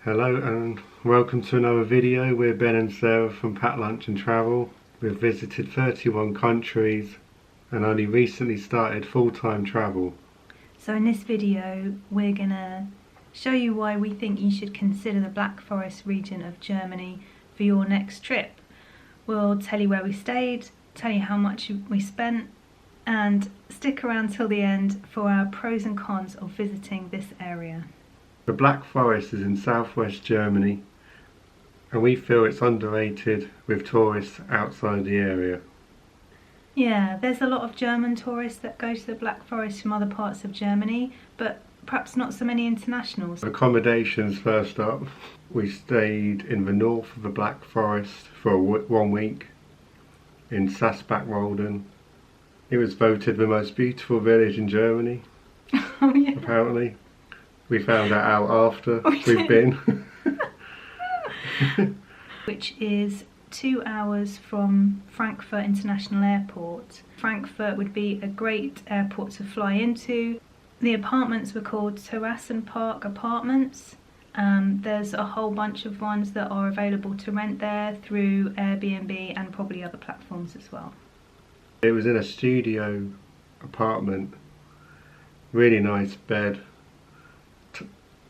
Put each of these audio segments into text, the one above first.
Hello and welcome to another video. We're Ben and Sarah from Pack Lunch and Travel. We've visited 31 countries and only recently started full-time travel. So in this video we're gonna show you why we think you should consider the Black Forest region of Germany for your next trip. We'll tell you where we stayed, tell you how much we spent, and stick around till the end for our pros and cons of visiting this area. The Black Forest is in southwest Germany and we feel it's underrated with tourists outside the area. Yeah, there's a lot of German tourists that go to the Black Forest from other parts of Germany, but perhaps not so many internationals. Accommodations first up. We stayed in the north of the Black Forest for 1 week in Schwarzwald. It was voted the most beautiful village in Germany. Oh yeah. Apparently. We found that out after we've been. Which is 2 hours from Frankfurt International Airport. Frankfurt would be a great airport to fly into. The apartments were called Terrassenpark apartments. There's a whole bunch of ones that are available to rent there through Airbnb and probably other platforms as well. It was in a studio apartment, really nice bed.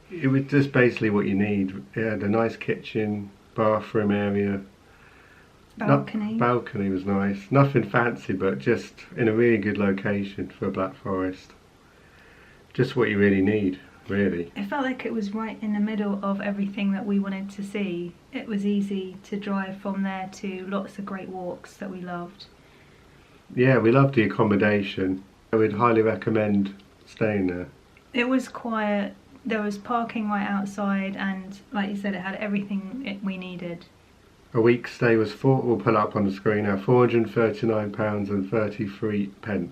It was just basically what you need. It had a nice kitchen, bathroom area. Balcony. Balcony was nice. Nothing fancy, but just in a really good location for a Black Forest. Just what you really need, really. It felt like it was right in the middle of everything that we wanted to see. It was easy to drive from there to lots of great walks that we loved. Yeah, we loved the accommodation. I would highly recommend staying there. It was quiet. There was parking right outside, and like you said, it had everything we needed. A week's stay was we'll put up on the screen now, £439.33,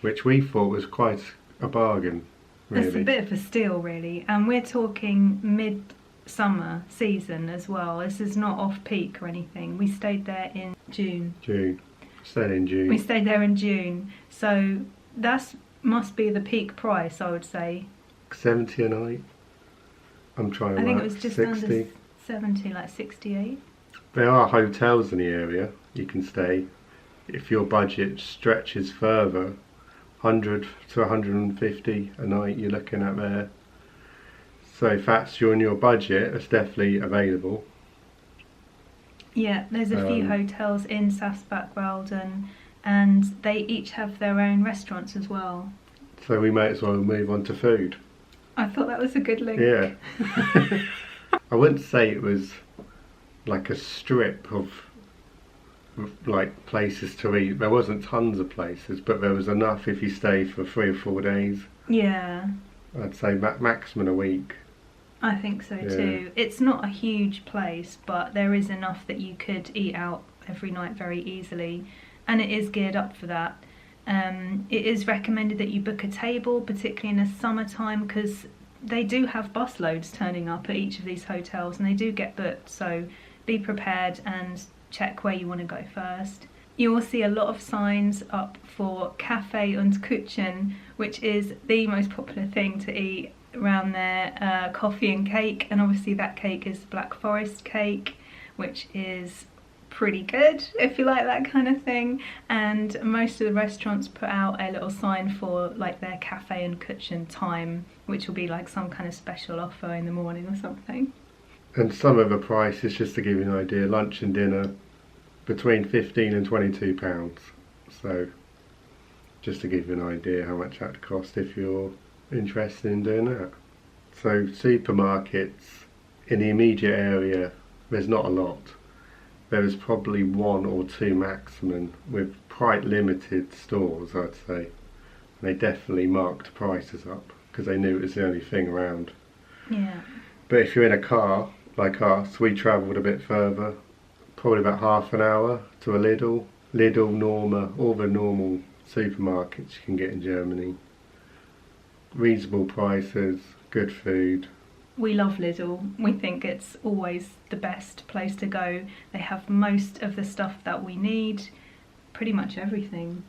which we thought was quite a bargain, really. It's a bit of a steal, really, and we're talking mid-summer season as well. This is not off-peak or anything. We stayed there in June. Stayed in June. We stayed there in June, so that must be the peak price, I would say. 70 a night. I'm trying to I think work. it was just 60. under 70, like 68. There are hotels in the area you can stay. If your budget stretches further, 100 to 150 a night you're looking at there. So if that's in your budget, it's definitely available. Yeah, there's a few hotels in Schwarzwald and they each have their own restaurants as well. So we may as well move on to food. I thought that was a good link. Yeah. I wouldn't say it was like a strip of like places to eat. There wasn't tons of places, but there was enough if you stayed for 3 or 4 days. Yeah. I'd say maximum a week. I think so too. It's not a huge place, but there is enough that you could eat out every night very easily, and it is geared up for that. It is recommended that you book a table, particularly in the summertime, because they do have bus loads turning up at each of these hotels and they do get booked, so be prepared and check where you want to go first. You will see a lot of signs up for Kaffee und Kuchen, which is the most popular thing to eat around there. Coffee and cake, and obviously that cake is Black Forest cake, which is pretty good if you like that kind of thing. And most of the restaurants put out a little sign for like their Kaffee und Kuchen time, which will be like some kind of special offer in the morning or something. And some of the prices, just to give you an idea, lunch and dinner between £15 and £22. So just to give you an idea how much that cost if you're interested in doing that. So supermarkets in the immediate area, there's not a lot. There is probably 1 or 2 maximum, with quite limited stores, I'd say. They definitely marked prices up because they knew it was the only thing around. Yeah. But if you're in a car like us, we travelled a bit further, probably about half an hour to a Lidl, Norma, all the normal supermarkets you can get in Germany. Reasonable prices, good food. We love Lidl. We think it's always the best place to go. They have most of the stuff that we need, pretty much everything.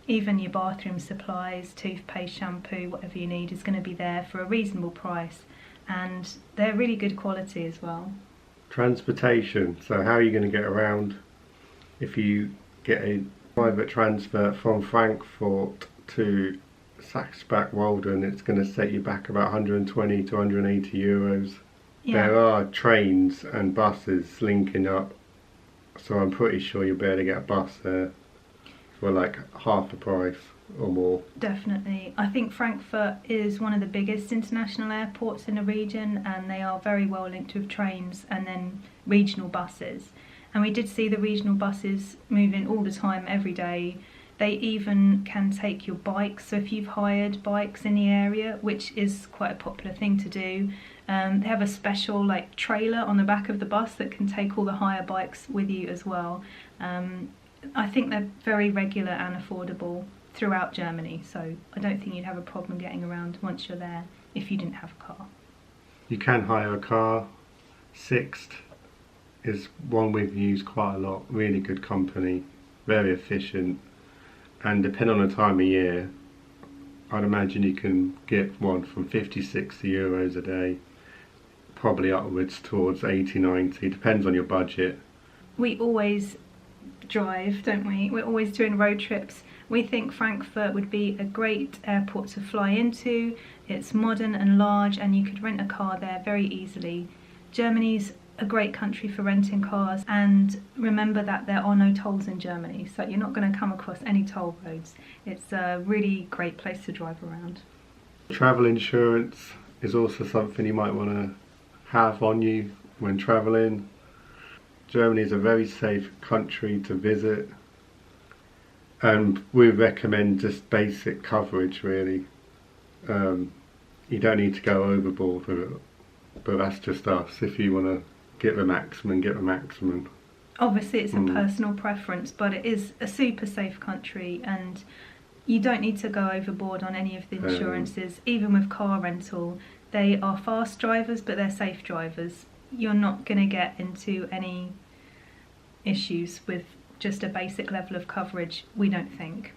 Even your bathroom supplies, toothpaste, shampoo, whatever you need is going to be there for a reasonable price. and they're really good quality as well. Transportation. So how are you going to get around if you get a private transfer from Frankfurt to Saxbach Walden? It's going to set you back about 120 to 180 euros. Yeah. There are trains and buses linking up, so I'm pretty sure you'll be able to get a bus there for like half the price or more. Definitely. I think Frankfurt is one of the biggest international airports in the region, and they are very well linked with trains and then regional buses. And we did see the regional buses moving all the time, every day. They even can take your bikes, so if you've hired bikes in the area, which is quite a popular thing to do, they have a special like trailer on the back of the bus that can take all the hire bikes with you as well. I think they're very regular and affordable throughout Germany, so I don't think you'd have a problem getting around once you're there if you didn't have a car. You can hire a car. Sixt is one we've used quite a lot. Really good company, very efficient, and depending on the time of year, I'd imagine you can get one from 50, 60 euros a day, probably upwards towards 80, 90, depends on your budget. We always drive, don't we? We're always doing road trips. We think Frankfurt would be a great airport to fly into. It's modern and large, and you could rent a car there very easily. Germany's a great country for renting cars, and remember that there are no tolls in Germany, so you're not going to come across any toll roads. It's a really great place to drive around. Travel insurance is also something you might want to have on you when travelling. Germany is a very safe country to visit, and we recommend just basic coverage really. You don't need to go overboard with it, but that's just us. If you want to get the maximum, get the maximum. Obviously it's a personal preference, but it is a super safe country, and you don't need to go overboard on any of the insurances. Even with car rental, they are fast drivers, but they're safe drivers. You're not going to get into any issues with just a basic level of coverage, we don't think.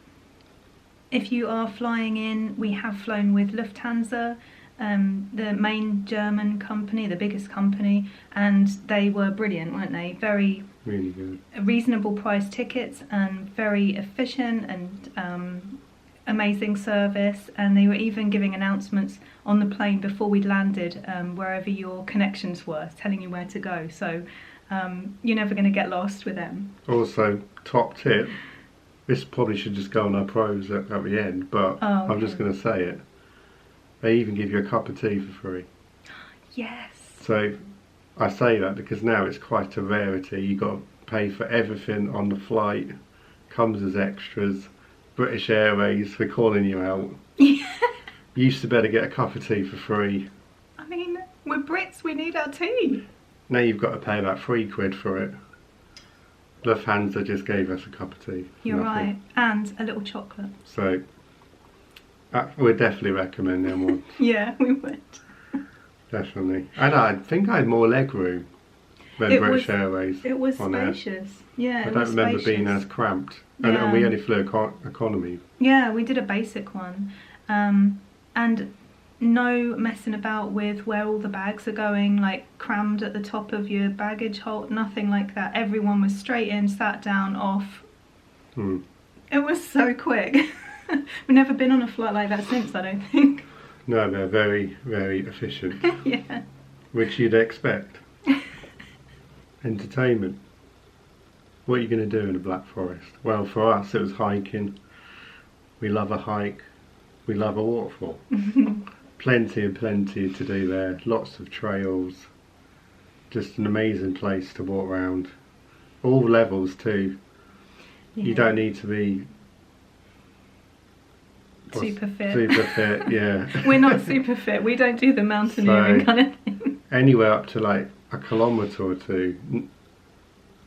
If you are flying in, we have flown with Lufthansa, the main German company, the biggest company, and they were brilliant, weren't they? Very really good, reasonable price tickets, and very efficient and amazing service. And they were even giving announcements on the plane before we'd landed, wherever your connections were, telling you where to go. So you're never going to get lost with them. Also, top tip, this probably should just go on our pros at the end, but I'm just going to say it. They even give you a cup of tea for free. Yes. So I say that because now it's quite a rarity. You got to pay for everything on the flight, comes as extras. British Airways for calling you out. You used to better get a cup of tea for free. I mean, we're Brits, we need our tea. Now you've got to pay about £3 for it. Lufthansa just gave us a cup of tea. You're right, and a little chocolate. So we'd definitely recommend them ones. Yeah, we would. Definitely. And I think I had more leg room than British Airways. It was spacious. Yeah, I don't remember being as cramped. Yeah. And we only flew economy. Yeah, we did a basic one. And no messing about with where all the bags are going, like crammed at the top of your baggage hold, nothing like that. Everyone was straight in, sat down, off. It was so quick. We've never been on a flight like that since, I don't think. No, they're very, very efficient. Yeah. Which you'd expect. Entertainment. What are you going to do in the Black Forest? Well, for us it was hiking. We love a hike. We love a waterfall. Plenty and plenty to do there. Lots of trails. Just an amazing place to walk around. All levels too. Yeah. You don't need to be super fit. Super fit, yeah. We're not super fit. We don't do the mountaineering kind of thing. Anywhere up to like a kilometre or two.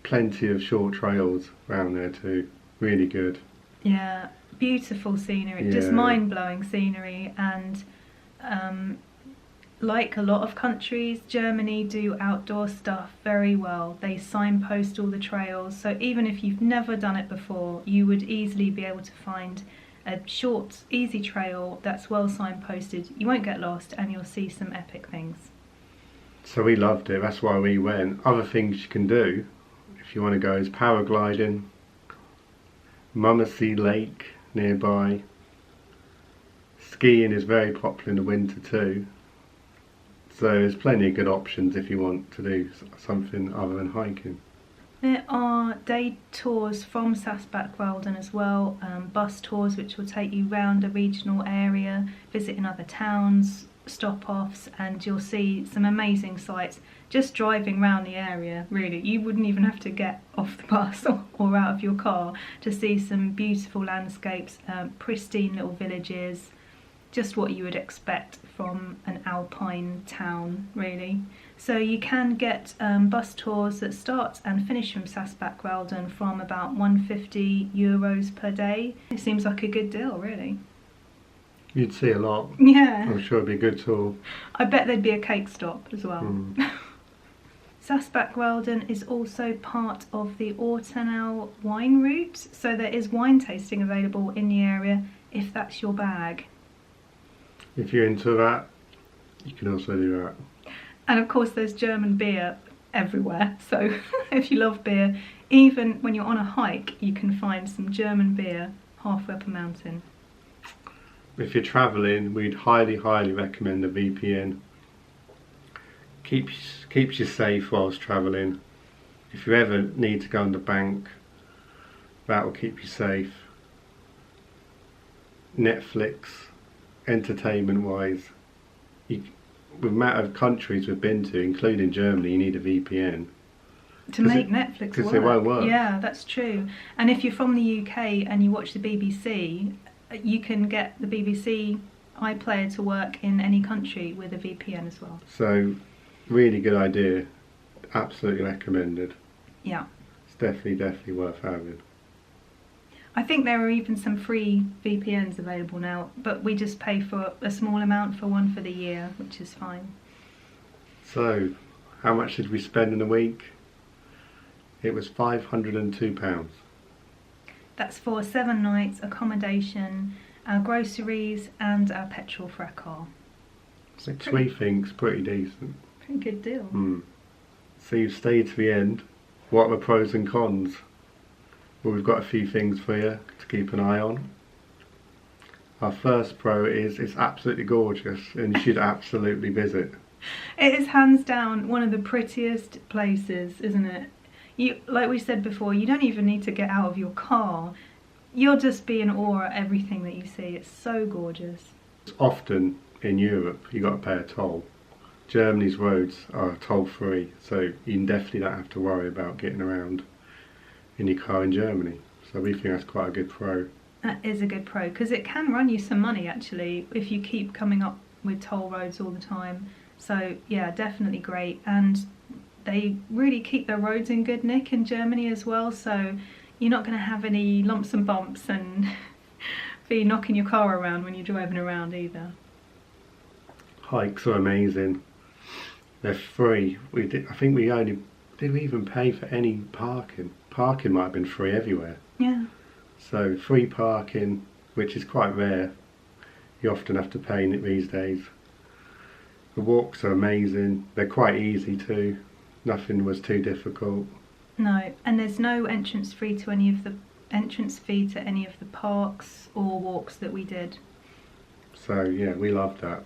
Plenty of short trails around there too. Really good. Yeah, beautiful scenery. Just mind-blowing scenery. And like a lot of countries, Germany do outdoor stuff very well. They signpost all the trails, so even if you've never done it before, you would easily be able to find a short, easy trail that's well signposted. You won't get lost, and you'll see some epic things. So we loved it, that's why we went. Other things you can do, if you want to go, is paragliding, Mummelsee Lake nearby. Skiing is very popular in the winter too. So there's plenty of good options if you want to do something other than hiking. There are day tours from Sass-Bäck-Walden as well, bus tours which will take you round a regional area, visiting other towns, stop-offs, and you'll see some amazing sights just driving around the area, really. You wouldn't even have to get off the bus or out of your car to see some beautiful landscapes, pristine little villages, just what you would expect from an alpine town, really. So you can get bus tours that start and finish from Sass-Bäck-Walden from about €150 per day. It seems like a good deal, really. You'd see a lot. Yeah. I'm sure it'd be a good tour. I bet there'd be a cake stop as well. Sass-Bäck-Walden is also part of the Ortenau wine route, so there is wine tasting available in the area if that's your bag. If you're into that, you can also do that. And of course there's German beer everywhere, so if you love beer, even when you're on a hike you can find some German beer halfway up a mountain. If you're travelling, we'd highly recommend a VPN. Keeps you safe whilst travelling. If you ever need to go on the bank, that will keep you safe. Netflix, entertainment wise, with the amount of countries we've been to, including Germany, you need a VPN. To make Netflix work. Because it won't work. Yeah, that's true. And if you're from the UK and you watch the BBC, you can get the BBC iPlayer to work in any country with a VPN as well. So, really good idea. Absolutely recommended. Yeah. It's definitely worth having. I think there are even some free VPNs available now, but we just pay for a small amount for one for the year, which is fine. So, how much did we spend in a week? It was £502. That's for 7 nights, accommodation, our groceries and our petrol for our car. Which we think's pretty decent. Pretty good deal. So you've stayed to the end. What are the pros and cons? Well, we've got a few things for you to keep an eye on. Our first pro is it's absolutely gorgeous and you should absolutely visit. It is hands down one of the prettiest places, isn't it? You, like we said before, you don't even need to get out of your car. You'll just be in awe at everything that you see. It's so gorgeous. Often in Europe you got to pay a toll. Germany's roads are toll free, so you definitely don't have to worry about getting around in your car in Germany. So we think that's quite a good pro. That is a good pro, because it can run you some money actually if you keep coming up with toll roads all the time. So yeah, definitely great. And they really keep their roads in good nick in Germany as well, so you're not going to have any lumps and bumps and be knocking your car around when you're driving around either. Hikes are amazing. They're free. I think we only did we even pay for any parking? Parking might have been free everywhere. Yeah. So free parking, which is quite rare. You often have to pay in it these days. The walks are amazing. They're quite easy too. Nothing was too difficult. No, and there's no entrance fee to any of the parks or walks that we did. So yeah, we loved that.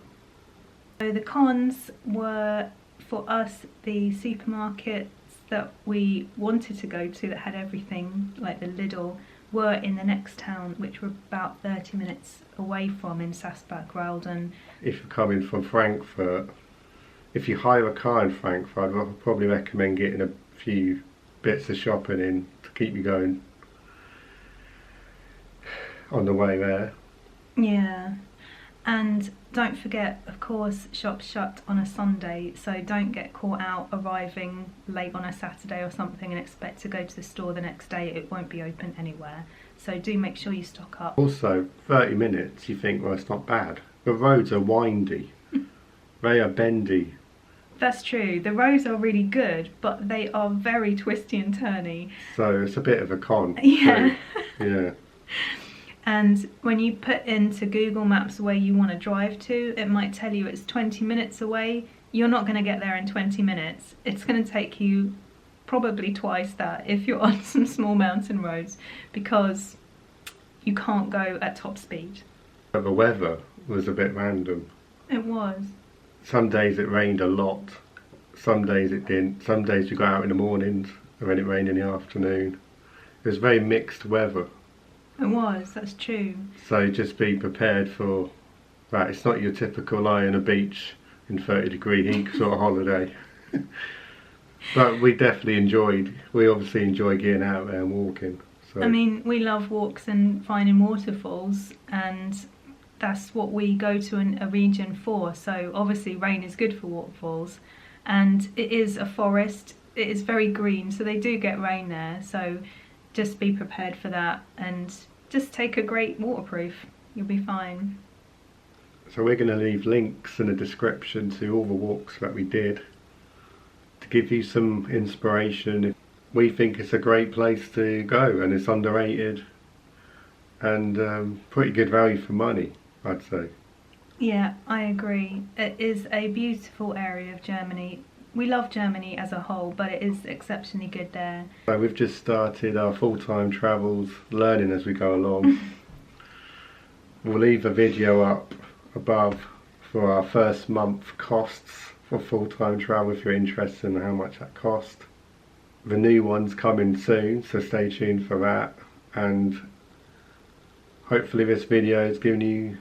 So the cons were, for us, the supermarkets that we wanted to go to that had everything, like the Lidl, were in the next town, which were about 30 minutes away from in Sass-Bäck-Walden. If you're coming from Frankfurt, if you hire a car in Frankfurt, I'd probably recommend getting a few bits of shopping in to keep you going on the way there. Yeah, and don't forget, of course, shops shut on a Sunday, so don't get caught out arriving late on a Saturday or something and expect to go to the store the next day. It won't be open anywhere, so do make sure you stock up. Also, 30 minutes, you think, well, it's not bad. The roads are windy, they are bendy. That's true, the roads are really good, but they are very twisty and turny. So it's a bit of a con. Yeah. Too. Yeah. And when you put into Google Maps where you want to drive to, it might tell you it's 20 minutes away, you're not going to get there in 20 minutes. It's going to take you probably twice that if you're on some small mountain roads, because you can't go at top speed. But the weather was a bit random. It was. Some days it rained a lot, some days it didn't. Some days we got out in the mornings and then it rained in the afternoon. It was very mixed weather. It was, that's true. So just be prepared for that. It's not your typical lie on a beach in 30-degree heat sort of holiday. But we obviously enjoy getting out there and walking. So. I mean, we love walks and finding waterfalls, and that's what we go to a region for. So obviously rain is good for waterfalls, and it is a forest. It is very green, so they do get rain there. So just be prepared for that, and just take a great waterproof. You'll be fine. So we're going to leave links in the description to all the walks that we did to give you some inspiration. We think it's a great place to go, and it's underrated and pretty good value for money, I'd say. Yeah, I agree. It is a beautiful area of Germany. We love Germany as a whole, but it is exceptionally good there. So we've just started our full-time travels, learning as we go along. We'll leave a video up above for our first month costs for full-time travel if you're interested in how much that cost. The new one's coming soon, so stay tuned for that, and hopefully this video has given you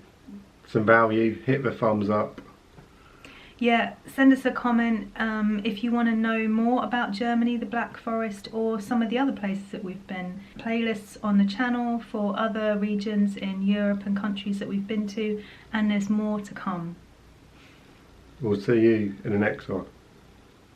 some value. Hit the thumbs up. Yeah, send us a comment if you want to know more about Germany, the Black Forest, or some of the other places that we've been. Playlists on the channel for other regions in Europe and countries that we've been to, and there's more to come. We'll see you in the next one.